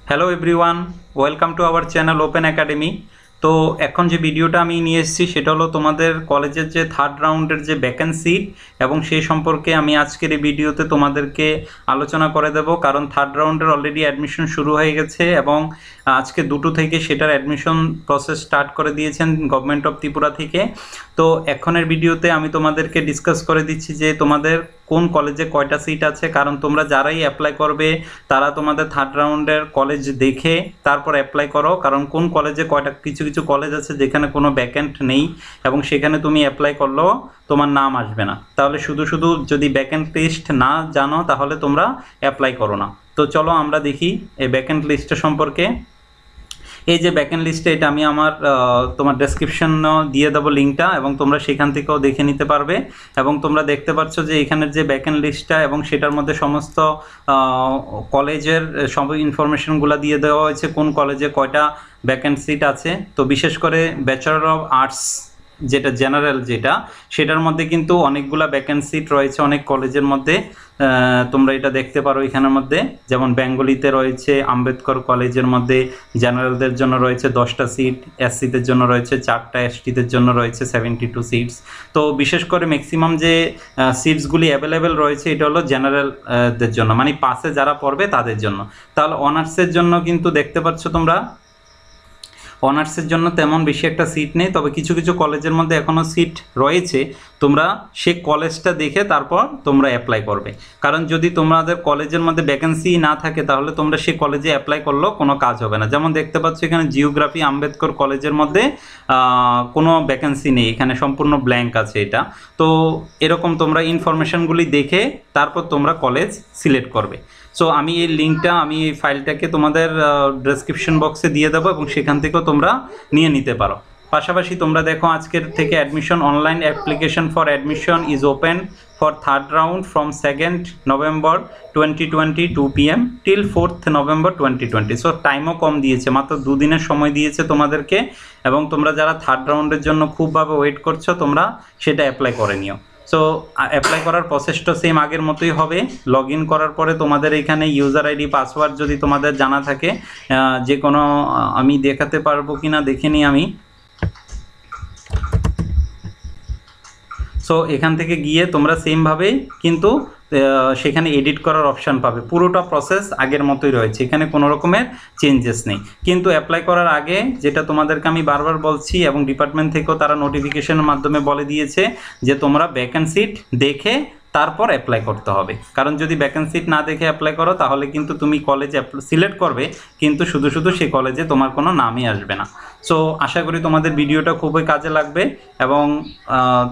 Hello everyone, welcome to our channel open academy. তো এখন যে ভিডিওটা আমি নিয়ে এসেছি সেটা হলো তোমাদের কলেজের যে থার্ড রাউন্ডের যে ভ্যাকেন্সি এবং সেই সম্পর্কে আমি আজকের এই ভিডিওতে তোমাদেরকে আলোচনা করে দেব। কারণ থার্ড রাউন্ডের অলরেডি অ্যাডমিশন শুরু হয়ে গেছে এবং আজকে 2টো থেকে সেটার অ্যাডমিশন প্রসেস স্টার্ট করে দিয়েছেন গভর্নমেন্ট অফ ত্রিপুরা থেকে। তো এখনের ভিডিওতে আমি তোমাদেরকে ডিসকাস করে দিচ্ছি যে তোমাদের কোন কলেজে কয়টা সিট আছে, কারণ তোমরা যারাই অ্যাপ্লাই করবে তারা তোমাদের থার্ড রাউন্ডের কলেজ দেখে তারপর অ্যাপ্লাই করো। কারণ কোন কলেজে কয়টা, কিছু কিছু কলেজ আছে যেখানে কোনো ভ্যাকেন্ট নেই এবং সেখানে তুমি অ্যাপ্লাই করলেও তোমার নাম আসবে না। তাহলে শুধু শুধু যদি ভ্যাকেন্ট লিস্ট না জানো তাহলে তোমরা অ্যাপ্লাই করো না। তো চলো আমরা দেখি এই ভ্যাকেন্ট লিস্টের সম্পর্কে। এই যে ভ্যাকেন্ট লিস্টে, এটা আমি আমার তোমার ডেসক্রিপশন দিয়ে দেবো লিঙ্কটা, এবং তোমরা সেখান থেকেও দেখে নিতে পারবে। এবং তোমরা দেখতে পাচ্ছ যে এখানের যে ভ্যাকেন্ট লিস্টটা এবং সেটার মধ্যে সমস্ত কলেজের সব ইনফরমেশনগুলো দিয়ে দেওয়া হয়েছে, কোন কলেজে কয়টা ভ্যাকেন্ট সিট আছে। তো বিশেষ করে ব্যাচেলর অফ আর্টস যেটা জেনারেল, যেটা সেটার মধ্যে কিন্তু অনেকগুলা ভ্যাকেন্সি রয়েছে অনেক কলেজের মধ্যে। তোমরা এটা দেখতে পারো এখানের মধ্যে, যেমন বেঙ্গলিতে রয়েছে আম্বেদকর কলেজের মধ্যে জেনারেলদের জন্য রয়েছে 10টা সিট, এসসিদের জন্য রয়েছে 4টা, এসটিদের জন্য রয়েছে 72 সিটস। তো বিশেষ করে ম্যাক্সিমাম যে সিটসগুলি অ্যাভেলেবেল রয়েছে এটা হলো জেনারেলদের জন্য, মানে পাসে যারা পড়বে তাদের জন্য। তাহলে অনার্সের জন্য কিন্তু দেখতে পাচ্ছ তোমরা অনার্সের জন্য তেমন বেশি একটা সিট নেই, তবে কিছু কিছু কলেজের মধ্যে এখনও সিট রয়েছে। তোমরা সে কলেজটা দেখে তারপর তোমরা অ্যাপ্লাই করবে, কারণ যদি তোমাদের কলেজের মধ্যে ভ্যাকেন্সি না থাকে তাহলে তোমরা সে কলেজে অ্যাপ্লাই করলেও কোনো কাজ হবে না। যেমন দেখতে পাচ্ছ এখানে জিওগ্রাফি আম্বেদকর কলেজের মধ্যে কোনো ভ্যাকেন্সি নেই, এখানে সম্পূর্ণ ব্ল্যাঙ্ক আছে এটা। তো এরকম তোমরা ইনফরমেশনগুলি দেখে তারপর তোমরা কলেজ সিলেক্ট করবে। সো আমি এই লিঙ্কটা, আমি এই ফাইলটাকে তোমাদের ডেসক্রিপশন বক্সে দিয়ে দেবো এবং সেখান থেকেও তোমরা নিয়ে নিতে পারো। পাশাপাশি তোমরা দেখো আজকের থেকে admission online application for admission is open for third round from 2nd November 2020 2 PM till 4th November 2020। So টাইমও কম দিয়েছে, মাত্র 2 দিনের সময় দিয়েছে তোমাদেরকে। এবং তোমরা যারা থার্ড রাউন্ডের জন্য খুবভাবে ওয়েট করছো তোমরা সেটা অ্যাপ্লাই করে নিও। সো অ্যাপ্লাই করার প্রসেসটা সেম আগের মতোই হবে। লগ ইন করার পরে তোমাদের এখানে ইউজার আইডি পাসওয়ার্ড যদি তোমাদের জানা থাকে, যে কোনো, আমি দেখাতে পারবো কি না দেখে নিই আমি। সো এখান থেকে গিয়ে তোমরা সেমভাবে কিন্তু সেখানে এডিট করার অপশান পাবে। পুরোটা প্রসেস আগের মতোই রয়েছে, এখানে কোনো রকমের চেঞ্জেস নেই। কিন্তু অ্যাপ্লাই করার আগে যেটা তোমাদেরকে আমি বারবার বলছি এবং ডিপার্টমেন্ট থেকেও তারা নোটিফিকেশনের মাধ্যমে বলে দিয়েছে যে তোমরা ভ্যাকেন্সি দেখে তারপর অ্যাপ্লাই করতে হবে। কারণ যদি ভ্যাকেন্সি না দেখে অ্যাপ্লাই করো তাহলে কিন্তু তুমি কলেজ সিলেক্ট করবে কিন্তু শুধু শুধু সেই কলেজে তোমার কোনো নামই আসবে না। সো আশা করি তোমাদের ভিডিওটা খুবই কাজে লাগবে এবং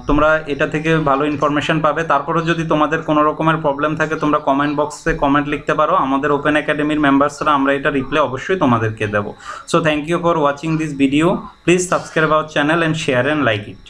তোমরা এটা থেকে ভালো ইনফরমেশন পাবে। তারপরে যদি তোমাদের কোনো রকমের প্রবলেম থাকে তোমরা কমেন্ট বক্সে কমেন্ট লিখতে পারো, আমাদের ওপেন একাডেমির মেম্বার্সরা আমরা এটা রিপ্লাই অবশ্যই তোমাদেরকে দেবো। So thank you for watching this video, please subscribe our channel and share and like it.